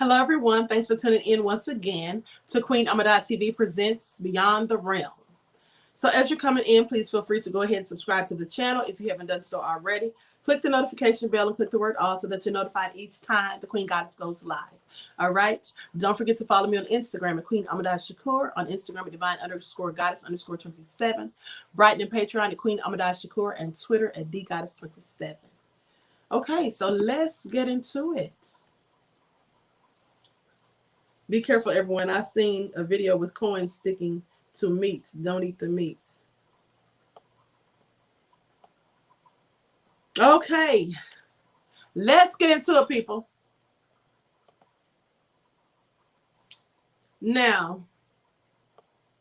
Hello, everyone. Thanks for tuning in once again to Queen Ahmadiyyah TV presents Beyond the Realm. So as you're coming in, please feel free to go ahead and subscribe to the channel if you haven't done so already. Click the notification bell and click the word all so that you're notified each time the Queen Goddess goes live. All right. Don't forget to follow me on Instagram at QueenAhmadiyyah, on Instagram at Divine_Goddess_27, Brighton and Patreon at QueenAhmadiyyah, and Twitter at DGoddess27. Okay, so let's get into it. Be careful, everyone. I seen a video with coins sticking to meats. Don't eat the meats. Okay, let's get into it, people. Now,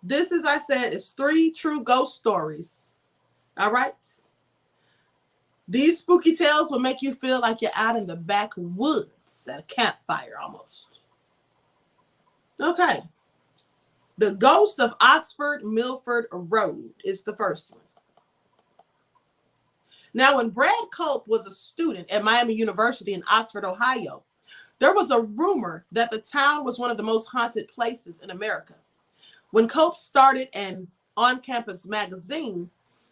this, as I said, is 3 true ghost stories. All right. These spooky tales will make you feel like you're out in the backwoods at a campfire almost. Okay. The Ghost of Oxford Milford Road is the first one. Now, when Brad Culp was a student at Miami University in Oxford, Ohio, there was a rumor that the town was one of the most haunted places in America. When Culp started an on-campus magazine,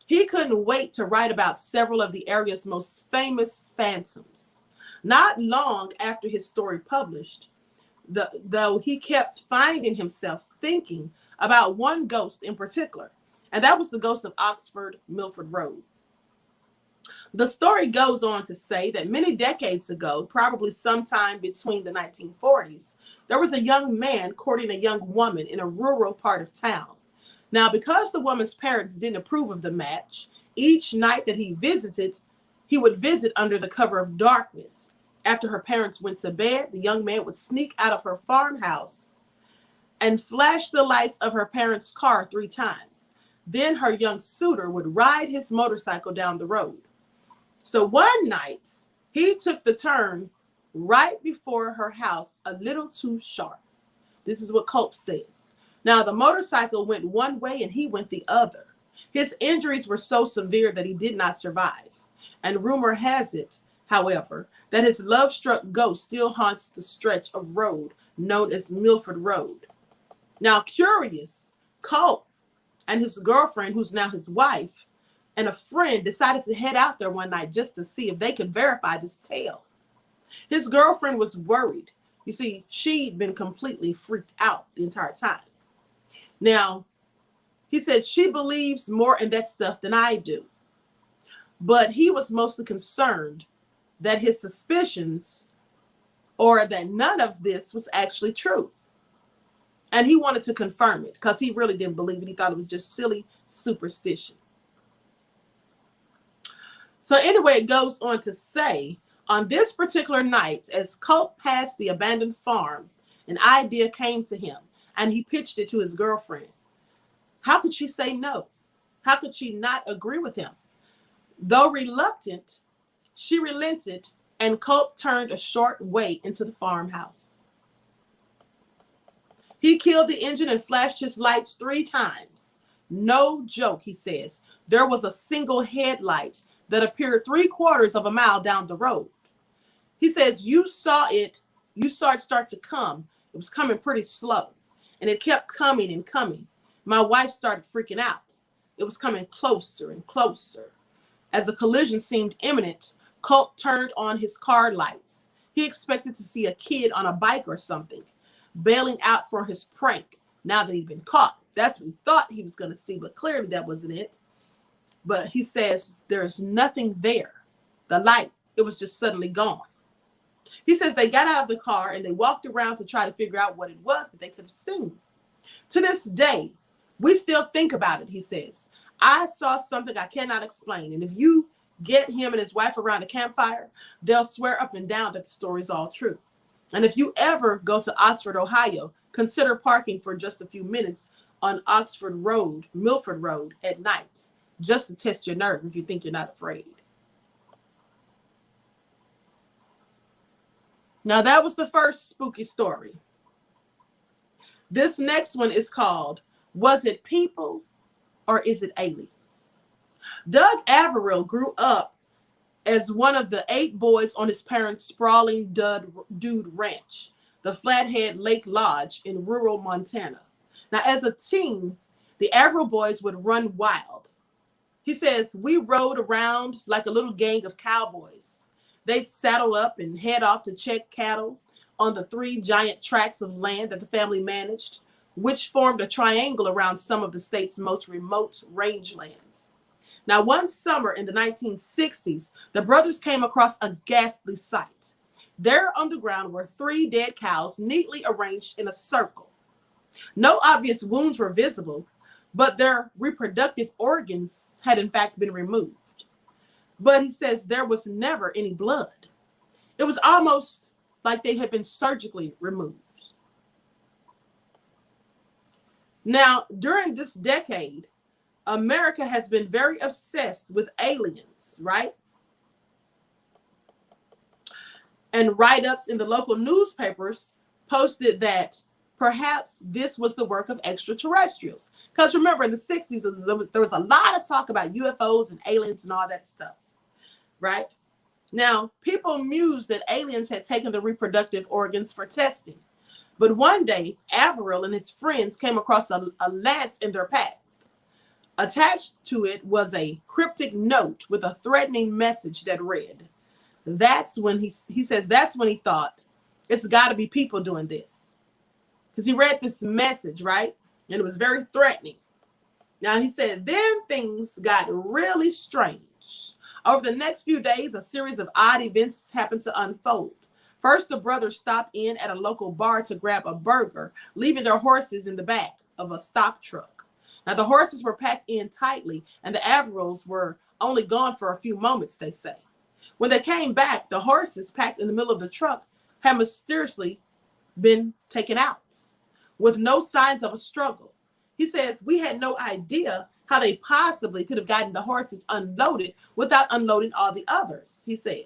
he couldn't wait to write about several of the area's most famous phantoms. Not long after his story published, though, he kept finding himself thinking about one ghost in particular, and that was the ghost of Oxford Milford Road. The story goes on to say that many decades ago, probably sometime between the 1940s, there was a young man courting a young woman in a rural part of town. Now, because the woman's parents didn't approve of the match, each night that he would visit under the cover of darkness. After her parents went to bed, the young man would sneak out of her farmhouse and flash the lights of her parents' car 3 times. Then her young suitor would ride his motorcycle down the road. So one night, he took the turn right before her house a little too sharp. This is what Culp says. Now, the motorcycle went one way and he went the other. His injuries were so severe that he did not survive. And rumor has it, however, that his love-struck ghost still haunts the stretch of road known as Milford Road. Now, curious, Culp and his girlfriend, who's now his wife, and a friend decided to head out there one night just to see if they could verify this tale. His girlfriend was worried. You see, she'd been completely freaked out the entire time. Now, he said she believes more in that stuff than I do. But he was mostly concerned that his suspicions, or that none of this was actually true. And he wanted to confirm it because he really didn't believe it. He thought it was just silly superstition. So anyway, it goes on to say, on this particular night, as Culp passed the abandoned farm, an idea came to him, and he pitched it to his girlfriend. How could she say no? How could she not agree with him? Though reluctant, she relented, and Culp turned a short way into the farmhouse. He killed the engine and flashed his lights 3 times. No joke, he says. There was a single headlight that appeared 3/4 of a mile down the road. He says, you saw it start to come. It was coming pretty slow, and it kept coming and coming. My wife started freaking out. It was coming closer and closer. As the collision seemed imminent, Culp turned on his car lights. He expected to see a kid on a bike or something, bailing out for his prank now that he'd been caught. That's what he thought he was going to see, but clearly that wasn't it. But he says there's nothing there. The light, it was just suddenly gone. He says they got out of the car and they walked around to try to figure out what it was that they could have seen. To this day, we still think about it, he says. I saw something I cannot explain. And if you get him and his wife around a campfire, they'll swear up and down that the story's all true. And if you ever go to Oxford, Ohio, consider parking for just a few minutes on Oxford Road, Milford Road at night, just to test your nerve if you think you're not afraid. Now, that was the first spooky story. This next one is called, Was It People or Is It Aliens? Doug Averill grew up as one of the 8 boys on his parents' sprawling dude ranch. the Flathead Lake Lodge in rural Montana. Now, as a teen, the Averill boys would run wild. He says, we rode around like a little gang of cowboys. They'd saddle up and head off to check cattle on the 3 giant tracts of land that the family managed, which formed a triangle around some of the state's most remote rangelands. Now, one summer in the 1960s, the brothers came across a ghastly sight. There on the ground were 3 dead cows neatly arranged in a circle. No obvious wounds were visible, but their reproductive organs had in fact been removed. But he says there was never any blood. It was almost like they had been surgically removed. Now, during this decade, America has been very obsessed with aliens, right? And write-ups in the local newspapers posted that perhaps this was the work of extraterrestrials. Because remember, in the 60s, there was a lot of talk about UFOs and aliens and all that stuff, right? Now, people mused that aliens had taken the reproductive organs for testing. But one day, Averill and his friends came across a lance in their path. Attached to it was a cryptic note with a threatening message that read, that's when he says that's when he thought, it's got to be people doing this. Because he read this message, right? And it was very threatening. Now, he said, then things got really strange. Over the next few days, a series of odd events happened to unfold. First, the brothers stopped in at a local bar to grab a burger, leaving their horses in the back of a stock truck. Now, the horses were packed in tightly, and the Averills were only gone for a few moments, they say. When they came back, the horses packed in the middle of the truck had mysteriously been taken out with no signs of a struggle. He says, we had no idea how they possibly could have gotten the horses unloaded without unloading all the others, he said.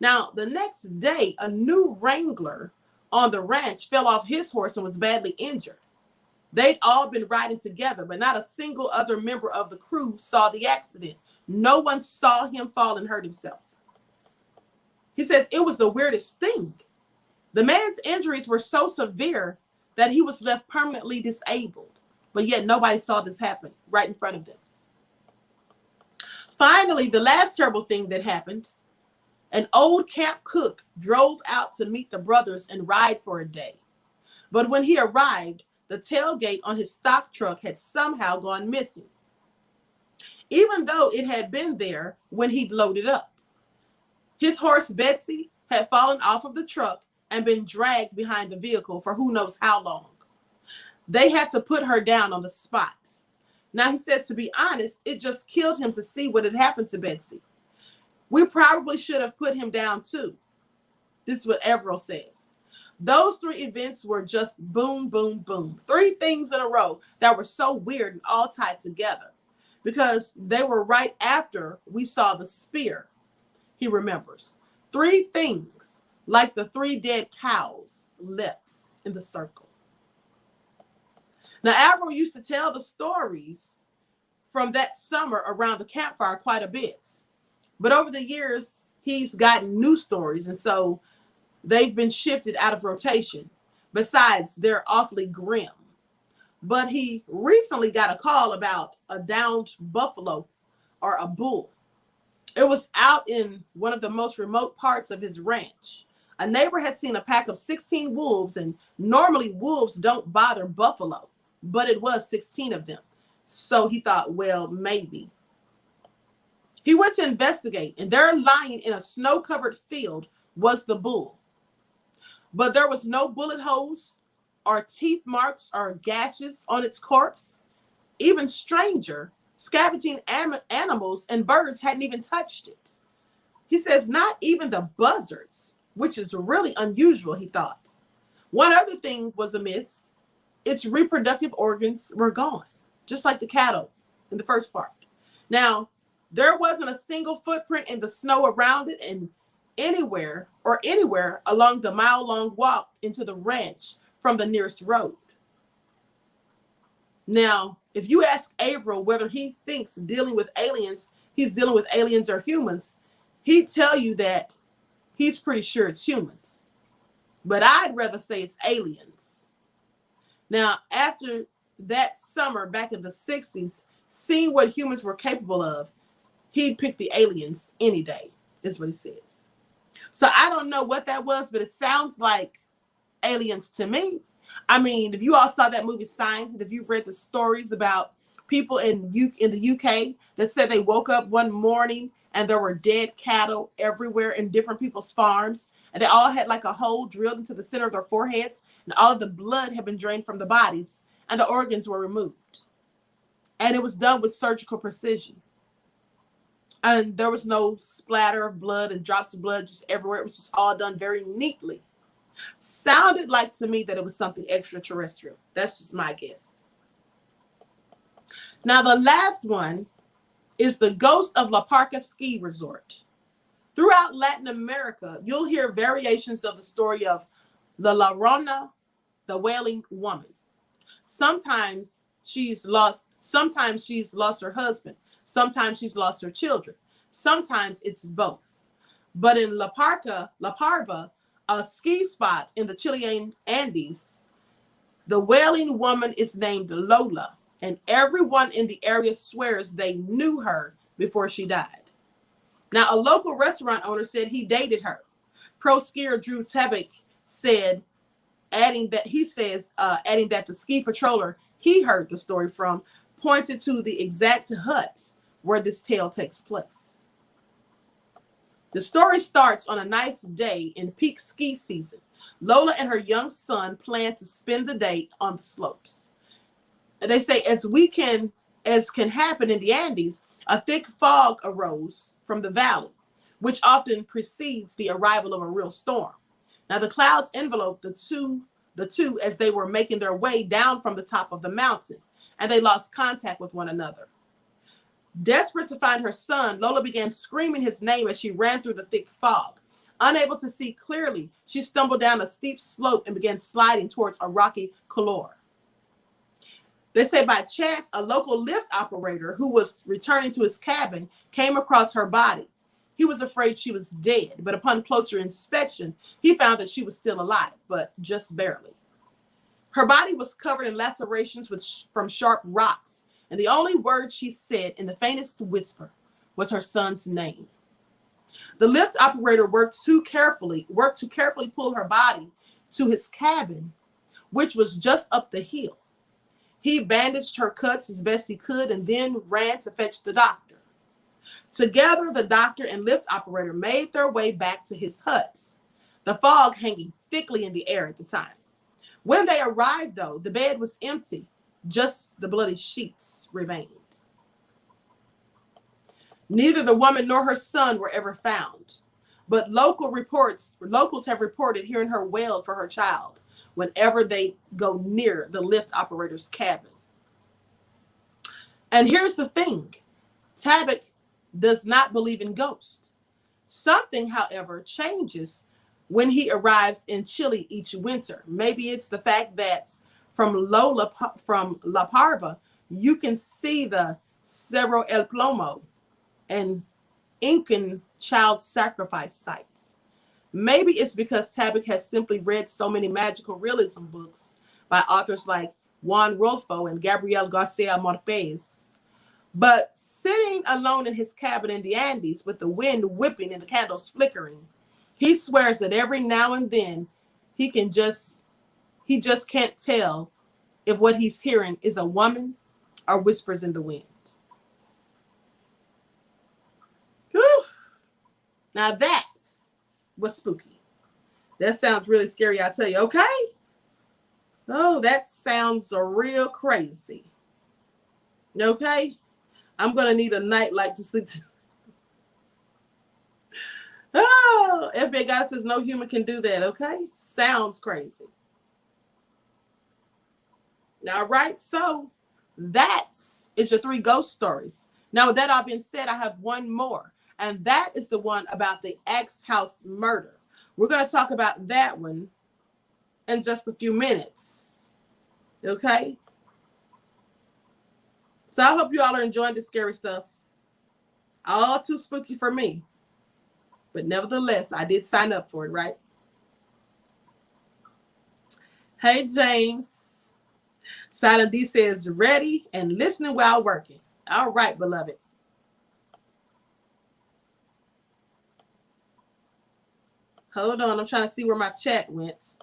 Now, the next day, a new wrangler on the ranch fell off his horse and was badly injured. They'd all been riding together, but not a single other member of the crew saw the accident. No one saw him fall and hurt himself. He says, it was the weirdest thing. The man's injuries were so severe that he was left permanently disabled, but yet nobody saw this happen right in front of them. Finally, the last terrible thing that happened, an old camp cook drove out to meet the brothers and ride for a day. But when he arrived, the tailgate on his stock truck had somehow gone missing, even though it had been there when he'd loaded up. His horse, Betsy, had fallen off of the truck and been dragged behind the vehicle for who knows how long. They had to put her down on the spot. Now, he says, to be honest, it just killed him to see what had happened to Betsy. We probably should have put him down too. This is what Averill says. Those 3 events were just boom, boom, boom. 3 things in a row that were so weird and all tied together because they were right after we saw the spear, he remembers. 3 things like the 3 dead cows left in the circle. Now, Averill used to tell the stories from that summer around the campfire quite a bit. But over the years, he's gotten new stories, and so they've been shifted out of rotation. Besides, they're awfully grim. But he recently got a call about a downed buffalo or a bull. It was out in one of the most remote parts of his ranch. A neighbor had seen a pack of 16 wolves, and normally wolves don't bother buffalo, but it was 16 of them. So he thought, well, maybe. He went to investigate, and there lying in a snow-covered field was the bull. But there was no bullet holes or teeth marks or gashes on its corpse. Even stranger, scavenging animals and birds hadn't even touched it. He says not even the buzzards, which is really unusual, he thought. One other thing was amiss. Its reproductive organs were gone, just like the cattle in the first part. Now, there wasn't a single footprint in the snow around it, and anywhere along the mile-long walk into the ranch from the nearest road. Now, if you ask Averill whether he thinks dealing with aliens, he's dealing with aliens or humans, he'd tell you that he's pretty sure it's humans. but I'd rather say it's aliens. Now, after that summer back in the 60s, seeing what humans were capable of, he'd pick the aliens any day, is what he says. So I don't know what that was, but it sounds like aliens to me. I mean, if you all saw that movie Signs, and if you've read the stories about people in the UK that said they woke up one morning and there were dead cattle everywhere in different people's farms, and they all had like a hole drilled into the center of their foreheads, and all of the blood had been drained from the bodies, and the organs were removed. And it was done with surgical precision. And there was no splatter of blood and drops of blood just everywhere. It was just all done very neatly. Sounded like to me that it was something extraterrestrial. That's just my guess. Now, the last one is the ghost of La Parca Ski Resort. Throughout Latin America, you'll hear variations of the story of La Llorona, the wailing woman. Sometimes she's lost her husband. Sometimes she's lost her children. Sometimes it's both. But in La Parva, a ski spot in the Chilean Andes, the wailing woman is named Lola, and everyone in the area swears they knew her before she died. Now, a local restaurant owner said he dated her. Pro skier Drew Tabak said, adding that the ski patroller he heard the story from pointed to the exact hut where this tale takes place. The story starts on a nice day in peak ski season. Lola and her young son plan to spend the day on the slopes. They say, as can happen in the Andes, a thick fog arose from the valley, which often precedes the arrival of a real storm. Now, the clouds enveloped the two as they were making their way down from the top of the mountain, and they lost contact with one another. Desperate to find her son, Lola began screaming his name as she ran through the thick fog. Unable to see clearly, she stumbled down a steep slope and began sliding towards a rocky couloir. They say by chance, a local lift operator who was returning to his cabin came across her body. He was afraid she was dead, but upon closer inspection, he found that she was still alive, but just barely. Her body was covered in lacerations from sharp rocks, and the only word she said in the faintest whisper was her son's name. The lift operator worked to carefully pull her body to his cabin, which was just up the hill. He bandaged her cuts as best he could and then ran to fetch the doctor. Together, the doctor and lift operator made their way back to his huts, the fog hanging thickly in the air at the time. When they arrived, though, the bed was empty. Just the bloody sheets remained. Neither the woman nor her son were ever found, but locals have reported hearing her wail for her child whenever they go near the lift operator's cabin. And here's the thing. Tabak does not believe in ghosts. Something, however, changes when he arrives in Chile each winter. Maybe it's the fact that from La Parva, you can see the Cerro El Plomo and Incan child sacrifice sites. Maybe it's because Tabak has simply read so many magical realism books by authors like Juan Rulfo and Gabriel Garcia Marquez. But sitting alone in his cabin in the Andes with the wind whipping and the candles flickering, he swears that every now and then he just can't tell if what he's hearing is a woman or whispers in the wind. Whew. Now that was spooky. That sounds really scary, I tell you. Okay? Oh, that sounds real crazy. Okay? I'm going to need a nightlight to sleep. Oh, FBI God says no human can do that, okay? Sounds crazy. All right, so that is your 3 ghost stories. Now, with that all being said, I have one more, and that is the one about the Axe House murder. We're going to talk about that one in just a few minutes, okay? So I hope you all are enjoying this scary stuff. All too spooky for me. But nevertheless, I did sign up for it, right? Hey, James. Silent D says ready and listening while working. All right, beloved. Hold on. I'm trying to see where my chat went.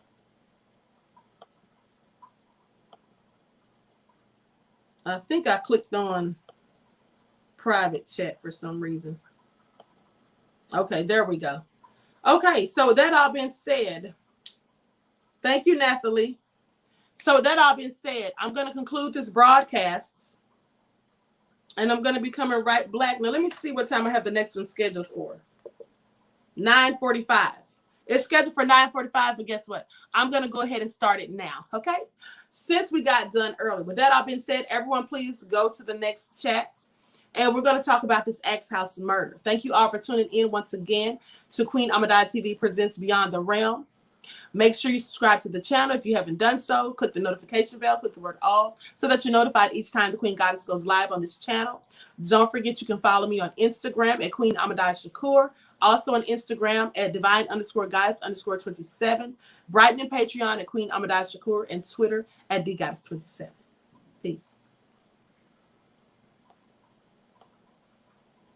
I think I clicked on private chat for some reason. Okay, there we go. Okay, so with that all being said, thank you, Nathalie. So with that all being said, I'm going to conclude this broadcast, and I'm going to be coming right back. Now, let me see what time I have the next one scheduled for. 9:45. It's scheduled for 9:45, but guess what? I'm going to go ahead and start it now, okay? Since we got done early. With that all being said, everyone please go to the next chat, and we're going to talk about this X House murder. Thank you all for tuning in once again to Queen Ahmadiyyah TV Presents Beyond the Realm. Make sure you subscribe to the channel if you haven't done so. Click the notification bell, click the word all, so that you're notified each time the Queen Goddess goes live on this channel. Don't forget you can follow me on Instagram at Queen Ahmadiyyah Shakur. Also on Instagram at divine_guides_27. Brighton and Patreon at Queen Ahmadiyyah Shakur, and Twitter at dgoddess27. Peace.